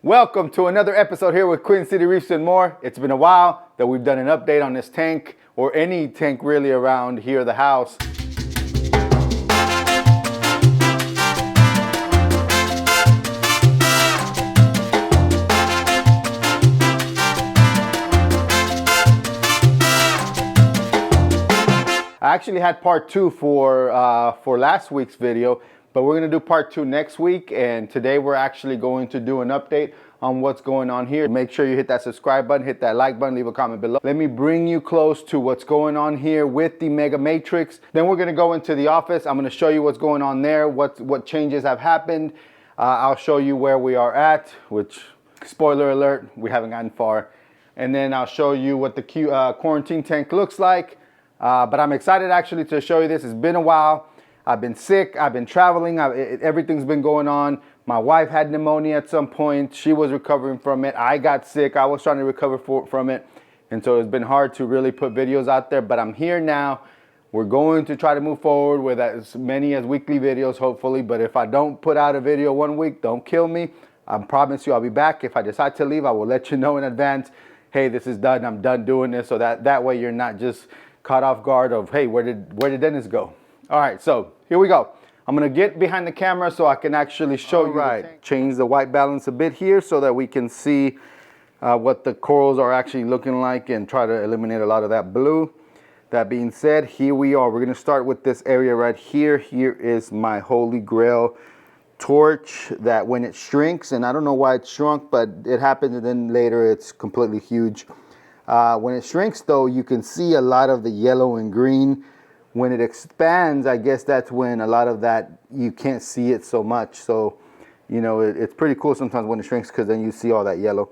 Welcome to another episode here with Queen City Reefs and more. It's been a while that we've done an update on this tank, or any tank really around here, the house. I actually had part 2 for last week's video, but we're going to do part 2 next week, and today we're actually going to do an update on what's going on here. Make sure you hit that subscribe button, hit that like button, leave a comment below. Let me bring you close to what's going on here with the Mega Matrix. Then we're going to go into the office. I'm going to show you what's going on there, what changes have happened. I'll show you where we are at, which, spoiler alert, we haven't gotten far. And then I'll show you what the quarantine tank looks like. But I'm excited actually to show you this. It's been a while. I've been sick, I've been traveling, everything's been going on. My wife had pneumonia at some point. She was recovering from it. I got sick, I was trying to recover from it. And so it's been hard to really put videos out there, but I'm here now. We're going to try to move forward with as many as weekly videos, hopefully. But if I don't put out a video one week, don't kill me. I promise you I'll be back. If I decide to leave, I will let you know in advance. Hey, this is done, I'm done doing this. So that way you're not just caught off guard of, hey, where did Dennis go? All right, so here we go. I'm gonna get behind the camera so I can actually show you. Right, change the white balance a bit here so that we can see what the corals are actually looking like and try to eliminate a lot of that blue. That being said, here we are. We're gonna start with this area right here. Here is my Holy Grail torch that when it shrinks, and I don't know why it shrunk, but it happens, and then later it's completely huge. When it shrinks though, you can see a lot of the yellow and green. When it expands, I guess that's when a lot of that, you can't see it so much. So, you know, it's pretty cool sometimes when it shrinks because then you see all that yellow.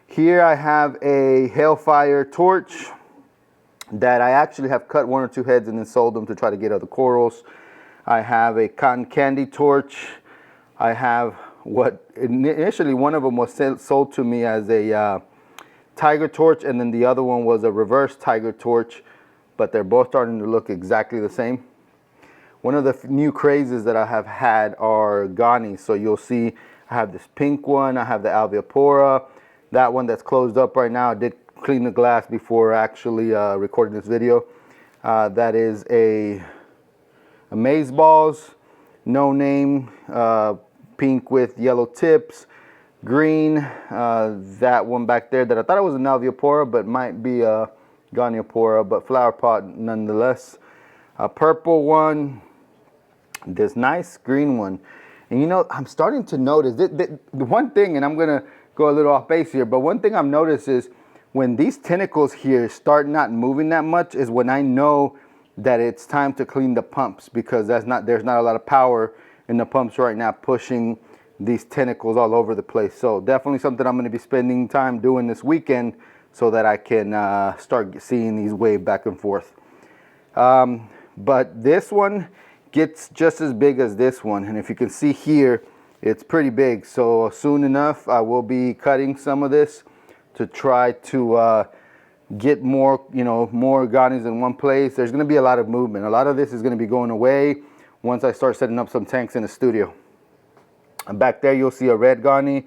Here I have a Hellfire torch that I actually have cut 1 or 2 heads and then sold them to try to get other corals. I have a cotton candy torch. I have what initially one of them was sold to me as a tiger torch, and then the other one was a reverse tiger torch, but they're both starting to look exactly the same. One of the new crazes that I have had are Ghanies. So you'll see I have this pink one, I have the Alveopora, that one that's closed up right now. I did clean the glass before actually recording this video. That is a amaze balls, no name, pink with yellow tips. Green, that one back there that I thought it was an Alveopora, but might be a Goniopora, but flower pot nonetheless. A purple one, this nice green one. And you know, I'm starting to notice the one thing, and I'm gonna go a little off base here, but one thing I've noticed is when these tentacles here start not moving that much is when I know that it's time to clean the pumps, because there's not a lot of power in the pumps right now pushing these tentacles all over the place. So definitely something I'm going to be spending time doing this weekend so that I can start seeing these wave back and forth. But this one gets just as big as this one, and if you can see here, it's pretty big. So soon enough I will be cutting some of this to try to get more, you know, more Ghanies in one place. There's going to be a lot of movement. A lot of this is going to be going away once I start setting up some tanks in the studio. And back there you'll see a red Ghani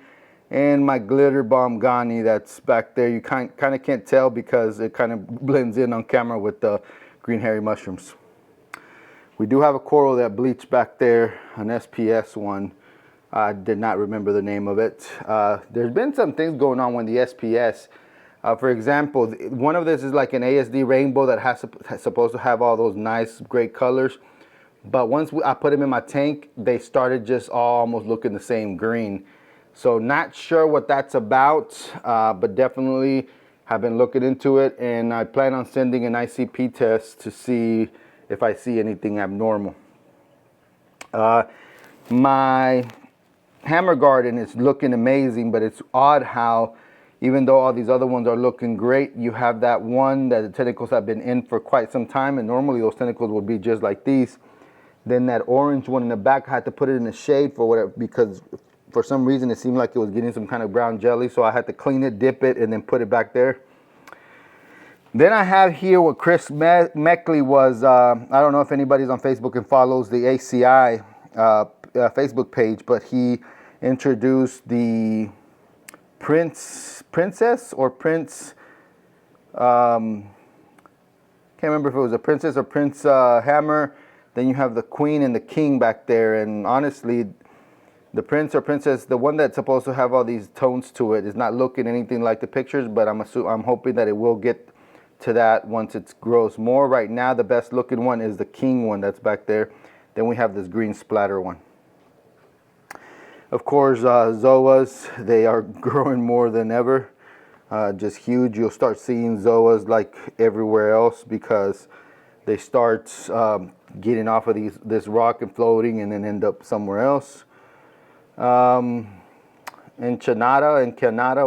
and my glitter bomb Ghani that's back there. You kind of can't tell because it kind of blends in on camera with the green hairy mushrooms. We do have a coral that bleached back there, an SPS one. I did not remember the name of it. There's been some things going on with the SPS. For example, one of this is like an ASD rainbow that has supposed to have all those nice great colors. But once I put them in my tank, they started just all almost looking the same green. So not sure what that's about, but definitely have been looking into it. And I plan on sending an ICP test to see if I see anything abnormal. My hammer garden is looking amazing, but it's odd how even though all these other ones are looking great, you have that one that the tentacles have been in for quite some time, and normally those tentacles would be just like these. Then that orange one in the back, I had to put it in the shade for whatever, because for some reason it seemed like it was getting some kind of brown jelly, so I had to clean it, dip it, and then put it back there. Then I have here what Chris Meckley was, I don't know if anybody's on Facebook and follows the ACI Facebook page, but he introduced the princess or prince. Can't remember if it was a princess or prince hammer. Then you have the queen and the king back there. And honestly, the prince or princess, the one that's supposed to have all these tones to it, is not looking anything like the pictures. But I'm hoping that it will get to that once it grows more. Right now, the best looking one is the king one that's back there. Then we have this green splatter one. Of course, zoas, they are growing more than ever. Just huge. You'll start seeing zoas like everywhere else because they start getting off of this rock and floating and then end up somewhere else. Encanada,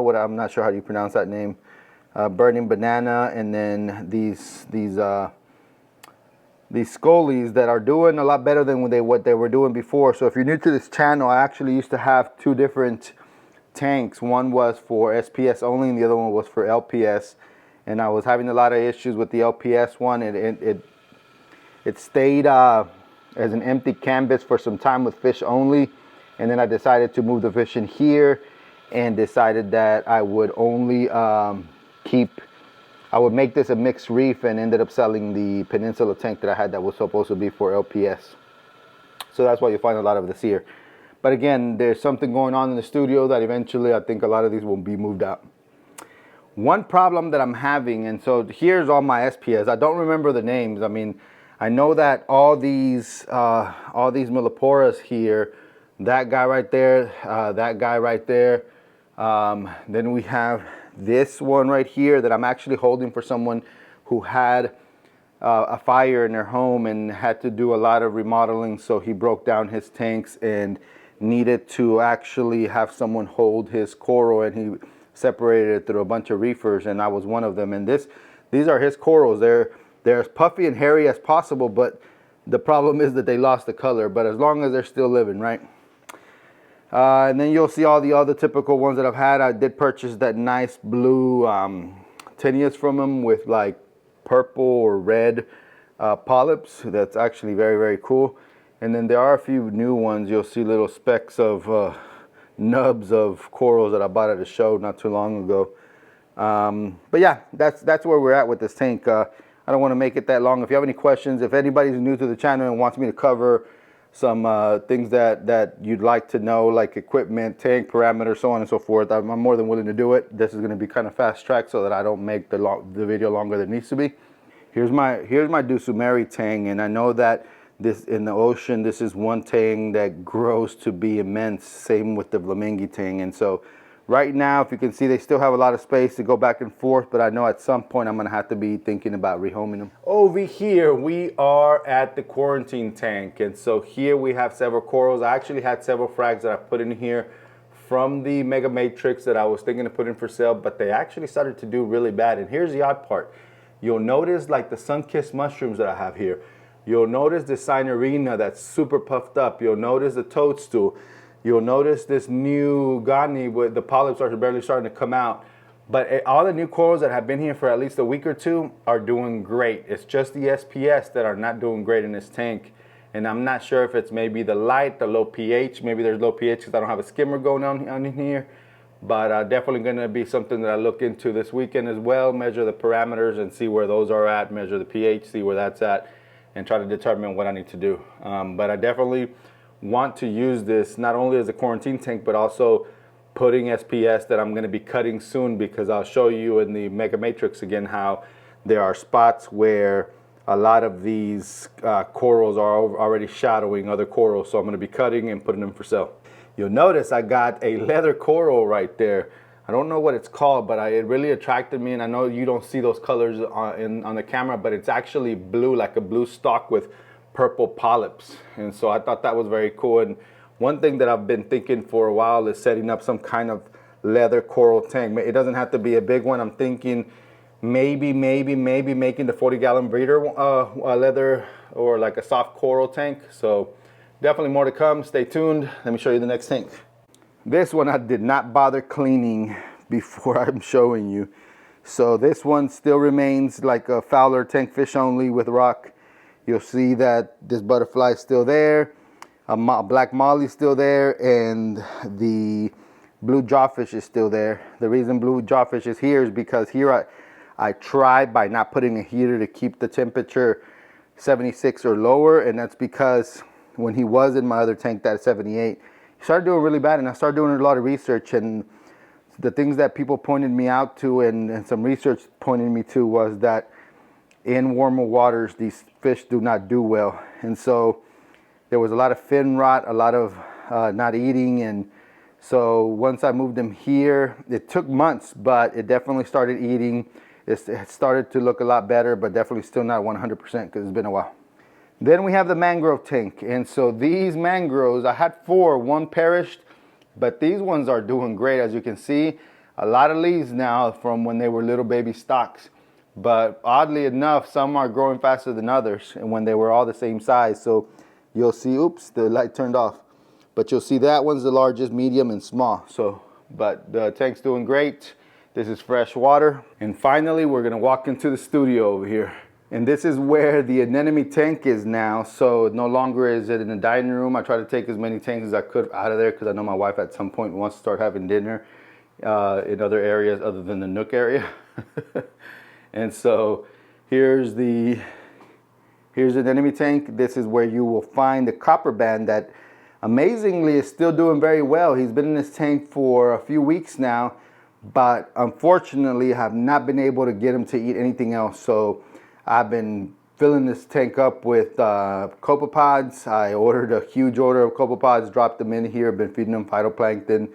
what, I'm not sure how you pronounce that name. Burning banana, and then these scolies that are doing a lot better than what they were doing before. So if you're new to this channel, I actually used to have two different tanks. One was for SPS only and the other one was for LPS, and I was having a lot of issues with the LPS one. It stayed as an empty canvas for some time with fish only, and then I decided to move the fish in here and decided that I would only I would make this a mixed reef, and ended up selling the Peninsula tank that I had that was supposed to be for LPS. So that's why you find a lot of this here. But again, there's something going on in the studio that eventually I think a lot of these will be moved out. One problem that I'm having, and so here's all my SPS. I don't remember the names. I mean, I know that all these Milliporas here, that guy right there, that guy right there. Then we have this one right here that I'm actually holding for someone who had a fire in their home and had to do a lot of remodeling. So he broke down his tanks and needed to actually have someone hold his coral, and he separated it through a bunch of reefers, and I was one of them. And these are his corals. They're as puffy and hairy as possible, but the problem is that they lost the color. But as long as they're still living, right? And then you'll see all the other typical ones that I've had. I did purchase that nice blue Tenias from them with like purple or red polyps. That's actually very, very cool. And then there are a few new ones. You'll see little specks of nubs of corals that I bought at a show not too long ago. But yeah, that's where we're at with this tank. I don't want to make it that long. If you have any questions, if anybody's new to the channel and wants me to cover some things that you'd like to know, like equipment, tank parameters, so on and so forth, I'm more than willing to do it. This is going to be kind of fast track so that I don't make the video longer than it needs to be. Here's my Dusumeri tang, and I know that this in the ocean, this is one tang that grows to be immense. Same with the Vlamingi tang. And so right now, if you can see, they still have a lot of space to go back and forth, but I know at some point I'm gonna have to be thinking about rehoming them. Over here, we are at the quarantine tank. And so here we have several corals. I actually had several frags that I put in here from the Mega Matrix that I was thinking to put in for sale, but they actually started to do really bad. And here's the odd part. You'll notice like the sun-kissed mushrooms that I have here. You'll notice the Cinerina that's super puffed up. You'll notice the toadstool. You'll notice this new Gani with the polyps are barely starting to come out. But all the new corals that have been here for at least a week or two are doing great. It's just the SPS that are not doing great in this tank. And I'm not sure if it's maybe the light, the low pH. Maybe there's low pH because I don't have a skimmer going on in here. But definitely going to be something that I look into this weekend as well. Measure the parameters and see where those are at. Measure the pH, see where that's at, and try to determine what I need to do. But I definitely want to use this not only as a quarantine tank, but also putting SPS that I'm going to be cutting soon, because I'll show you in the Mega Matrix again how there are spots where a lot of these corals are already shadowing other corals. So I'm going to be cutting and putting them for sale. You'll notice I got a leather coral right there. I don't know what it's called, but it really attracted me, and I know you don't see those colors on the camera, but it's actually blue, like a blue stalk with purple polyps. And so I thought that was very cool. And one thing that I've been thinking for a while is setting up some kind of leather coral tank. It doesn't have to be a big one. I'm thinking maybe making the 40-gallon breeder leather or like a soft coral tank. So definitely more to come. Stay tuned. Let me show you the next tank. This one I did not bother cleaning before I'm showing you. So this one still remains like a Fowler tank, fish only with rock. You'll see that this butterfly is still there. A black molly still there, and the blue jawfish is still there. The reason blue jawfish is here is because here I tried by not putting a heater to keep the temperature 76 or lower, and that's because when he was in my other tank, that 78, he started doing really bad, and I started doing a lot of research, and the things that people pointed me out to and some research pointed me to was that in warmer waters, these fish do not do well. And so there was a lot of fin rot, a lot of not eating. And so once I moved them here, it took months, but it definitely started eating. It started to look a lot better, but definitely still not 100% because it's been a while. Then we have the mangrove tank. And so these mangroves, I had 4, 1 perished, but these ones are doing great. As you can see, a lot of leaves now from when they were little baby stalks. But oddly enough, some are growing faster than others, and when they were all the same size. So you'll see, oops, the light turned off. But you'll see that one's the largest, medium, and small. So, but the tank's doing great. This is fresh water. And finally, we're gonna walk into the studio over here. And this is where the anemone tank is now. So no longer is it in the dining room. I try to take as many tanks as I could out of there because I know my wife at some point wants to start having dinner in other areas other than the nook area. And so here's the anemone tank. This is where you will find the copper band that amazingly is still doing very well. He's been in this tank for a few weeks now, but unfortunately have not been able to get him to eat anything else. So I've been filling this tank up with copepods. I ordered a huge order of copepods, dropped them in here, been feeding them phytoplankton.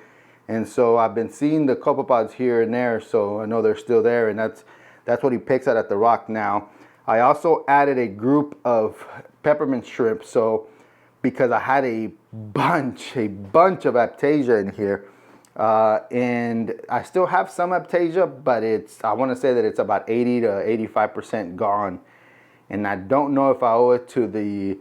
And so I've been seeing the copepods here and there, so I know they're still there, and that's what he picks at the rock now. I also added a group of peppermint shrimp, so because I had a bunch of Aptasia in here, and I still have some Aptasia, but I want to say that it's about 80 to 85% gone, and I don't know if I owe it to the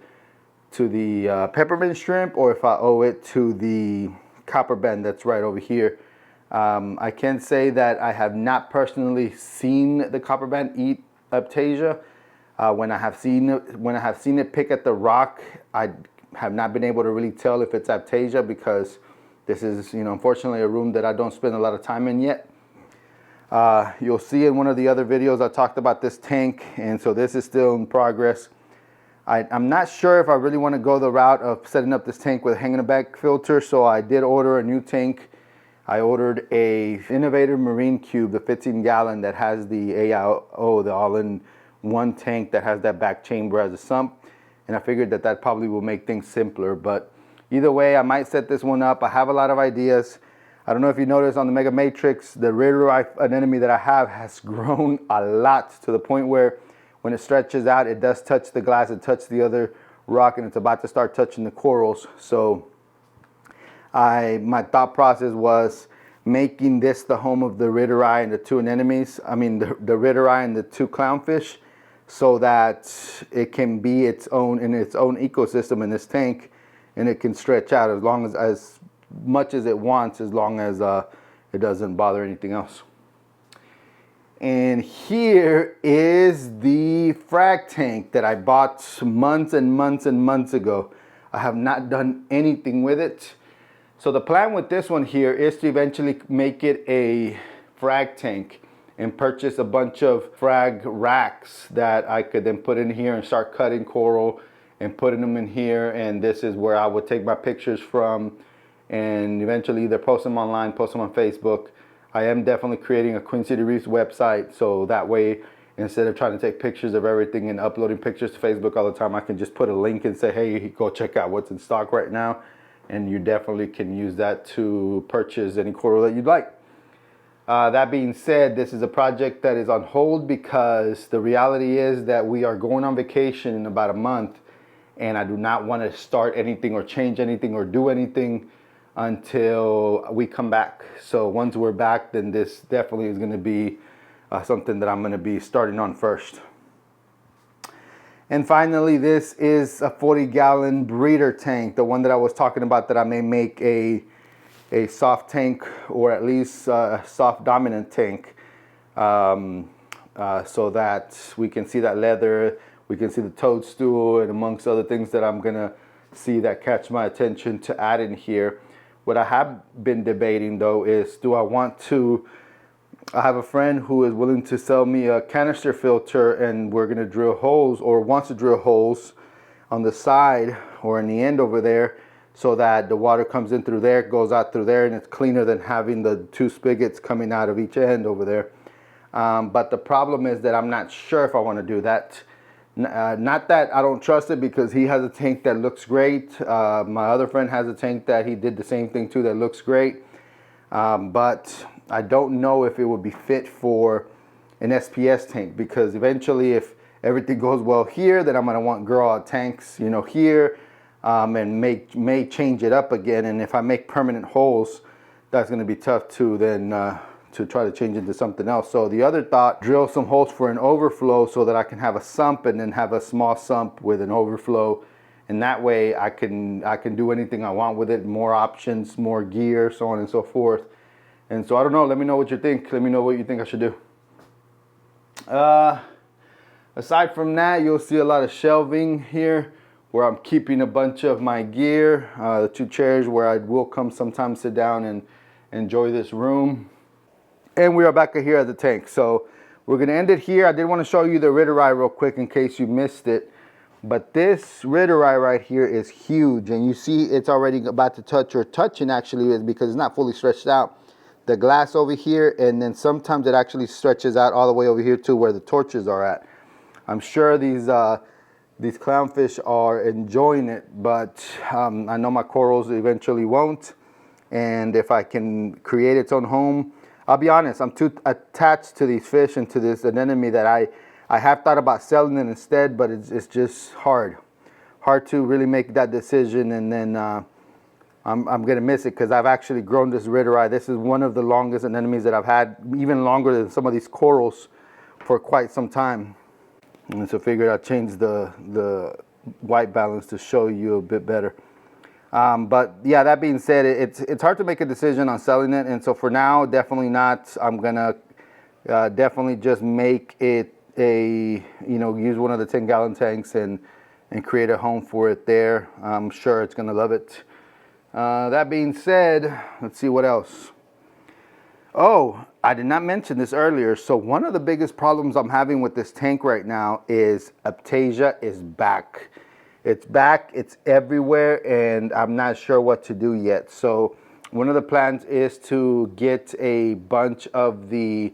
peppermint shrimp or if I owe it to the copper band that's right over here. I can say that I have not personally seen the copper band eat Aptasia. When I have seen it pick at the rock, I have not been able to really tell if it's Aptasia because this is, unfortunately a room that I don't spend a lot of time in yet. You'll see in one of the other videos I talked about this tank, and so this is still in progress. I'm not sure if I really want to go the route of setting up this tank with a hanging back filter, so I did order a new tank. I ordered a Innovator Marine Cube, the 15-gallon that has the AIO, the all-in-one tank that has that back chamber as a sump, and I figured that probably will make things simpler. But either way, I might set this one up. I have a lot of ideas. I don't know if you noticed on the Mega Matrix, the rear anemone that I have has grown a lot to the point where when it stretches out, it does touch the glass, it touches the other rock, and it's about to start touching the corals. So my thought process was making this the home of the rideri and the 2 anemones. I mean, the rideri and the 2 clownfish, so that it can be its own ecosystem in this tank, and it can stretch out as much as it wants, as long as it doesn't bother anything else. And here is the frag tank that I bought months and months and months ago. I have not done anything with it. So the plan with this one here is to eventually make it a frag tank and purchase a bunch of frag racks that I could then put in here and start cutting coral and putting them in here. And this is where I would take my pictures from and eventually either post them online, post them on Facebook. I am definitely creating a Queen City Reefs website, so that way, instead of trying to take pictures of everything and uploading pictures to Facebook all the time, I can just put a link and say, hey, go check out what's in stock right now. And you definitely can use that to purchase any coral that you'd like. That being said, this is a project that is on hold because the reality is that we are going on vacation in about a month, and I do not want to start anything or change anything or do anything until we come back. So once we're back, then this definitely is going to be something that I'm going to be starting on first. And finally, this is a 40-gallon breeder tank, the one that I was talking about, that I may make a soft tank, or at least a soft dominant tank, so that we can see that leather, we can see the toadstool, and amongst other things that I'm going to see that catch my attention to add in here. What I have been debating though is, do I want to, I have a friend who is willing to sell me a canister filter, and we're gonna drill holes, or wants to drill holes on the side or in the end over there, so that the water comes in through there, goes out through there, and it's cleaner than having the two spigots coming out of each end over there. But the problem is that I'm not sure if I want to do that. Not that I don't trust it, because he has a tank that looks great. My other friend has a tank that he did the same thing too that looks great. But I don't know if it would be fit for an SPS tank, because eventually if everything goes well here, then I'm going to want grow out tanks, you know, here, and may change it up again. And if I make permanent holes, that's going to be tough too then to try to change into something else. So the other thought, drill some holes for an overflow so that I can have a sump, and then have a small sump with an overflow, and that way I can do anything I want with it, more options, more gear, so on and so forth. And so I don't know, let me know what you think. Let me know what you think I should do. Aside from that, you'll see a lot of shelving here where I'm keeping a bunch of my gear, the two chairs where I will come sometimes sit down and enjoy this room. And we are back here at the tank. So we're gonna end it here. I did want to show you the Rittereye real quick in case you missed it. But this Rittereye right here is huge, and you see it's already about to touch, or touching actually, is because it's not fully stretched out, the glass over here, and then sometimes it actually stretches out all the way over here to where the torches are at. I'm sure these clownfish are enjoying it, but I know my corals eventually won't. And if I can create its own home, I'll be honest, I'm too attached to these fish and to this anemone that I have thought about selling it instead, but it's just hard to really make that decision. And then I'm gonna miss it, because I've actually grown this Rittereye. This is one of the longest anemones that I've had, even longer than some of these corals, for quite some time. And so I figured I'd change the white balance to show you a bit better. But yeah, that being said, it's hard to make a decision on selling it, and so for now, definitely not. I'm gonna definitely just make it use one of the 10-gallon tanks and create a home for it there. I'm sure it's gonna love it. That being said, let's see what else. Oh, I did not mention this earlier. So one of the biggest problems I'm having with this tank right now is Aptasia is back. It's back, it's everywhere, and I'm not sure what to do yet. So one of the plans is to get a bunch of the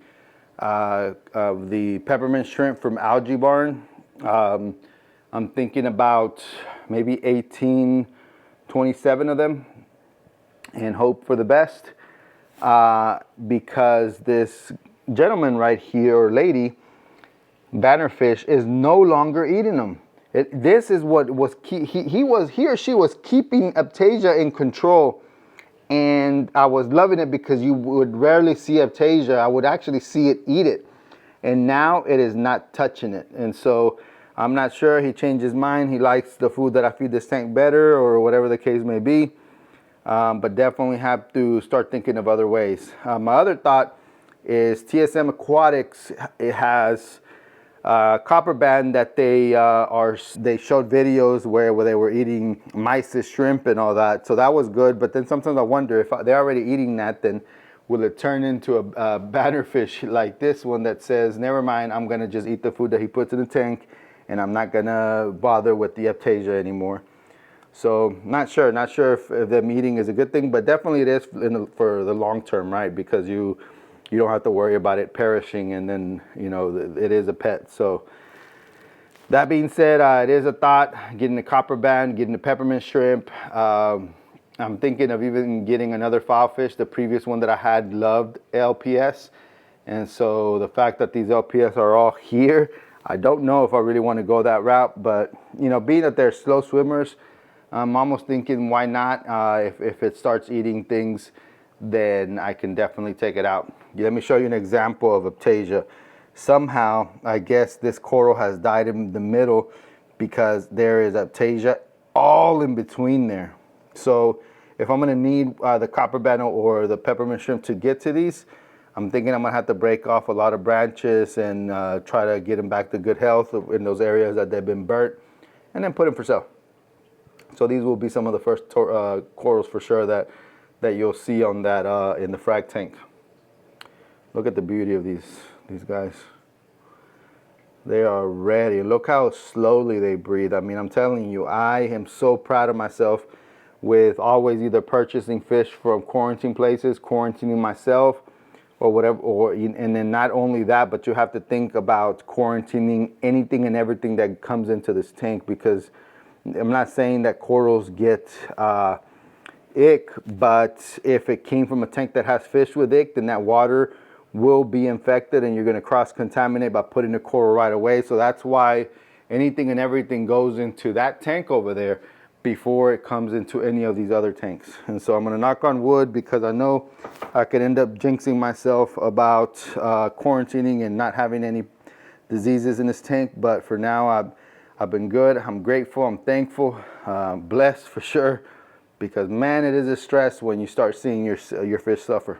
peppermint shrimp from Algae Barn. I'm thinking about maybe 27 of them, and hope for the best, because this gentleman right here, or lady, bannerfish, is no longer eating them. This is what was he or she was keeping Aptasia in control, and I was loving it because you would rarely see Aptasia. I would actually see it eat it, and now it is not touching it. And so I'm not sure, he changed his mind. He likes the food that I feed this tank better, or whatever the case may be. But definitely have to start thinking of other ways. My other thought is TSM Aquatics. It has copper band that they showed videos where they were eating mysis shrimp and all that, so that was good. But then sometimes I wonder, if they're already eating that, then will it turn into a bannerfish like this one that says, never mind, I'm gonna just eat the food that he puts in the tank, and I'm not gonna bother with the Aptasia anymore. So not sure if them eating is a good thing, but definitely it is for the long term, right? Because you don't have to worry about it perishing, and then it is a pet. So that being said, it is a thought, getting the copper band, getting the peppermint shrimp. I'm thinking of even getting another fish. The previous one that I had loved LPS, and so the fact that these LPS are all here, I don't know if I really want to go that route. But being that they're slow swimmers, I'm almost thinking, why not? If it starts eating things, then I can definitely take it out. Let me show you an example of Aptasia. Somehow, I guess this coral has died in the middle, because there is Aptasia all in between there. So if I'm gonna need the copper band or the peppermint shrimp to get to these, I'm thinking I'm gonna have to break off a lot of branches and try to get them back to good health in those areas that they've been burnt, and then put them for sale. So these will be some of the first corals for sure that that you'll see on that in the frag tank. Look at the beauty of these guys. They are ready. Look how slowly they breathe. I mean, I'm telling you, I am so proud of myself with always either purchasing fish from quarantine places, quarantining myself, or whatever, and then not only that, but you have to think about quarantining anything and everything that comes into this tank, because I'm not saying that corals get ick, but if it came from a tank that has fish with ick, then that water will be infected and you're going to cross-contaminate by putting the coral right away. So that's why anything and everything goes into that tank over there before it comes into any of these other tanks. And so I'm going to knock on wood, because I know I could end up jinxing myself about quarantining and not having any diseases in this tank. But for now, I've been good. I'm grateful. I'm thankful. Blessed for sure. Because man, it is a stress when you start seeing your fish suffer.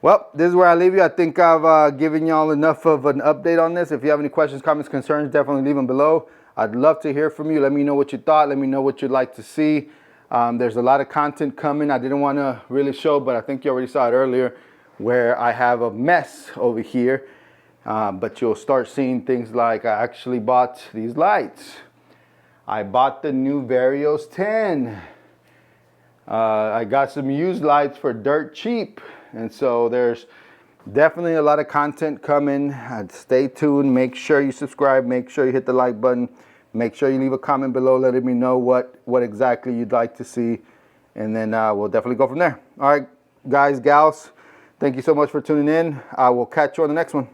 Well, this is where I leave you. I think I've given y'all enough of an update on this. If you have any questions, comments, concerns, definitely leave them below. I'd love to hear from you. Let me know what you thought. Let me know what you'd like to see. There's a lot of content coming. I didn't want to really show, but I think you already saw it earlier, where I have a mess over here. But you'll start seeing things like I actually bought these lights. I bought the new Varios 10. I got some used lights for dirt cheap. And so there's definitely a lot of content coming. Stay tuned. Make sure you subscribe. Make sure you hit the like button. Make sure you leave a comment below letting me know what exactly you'd like to see. And then we'll definitely go from there. All right, guys, gals, thank you so much for tuning in. I will catch you on the next one.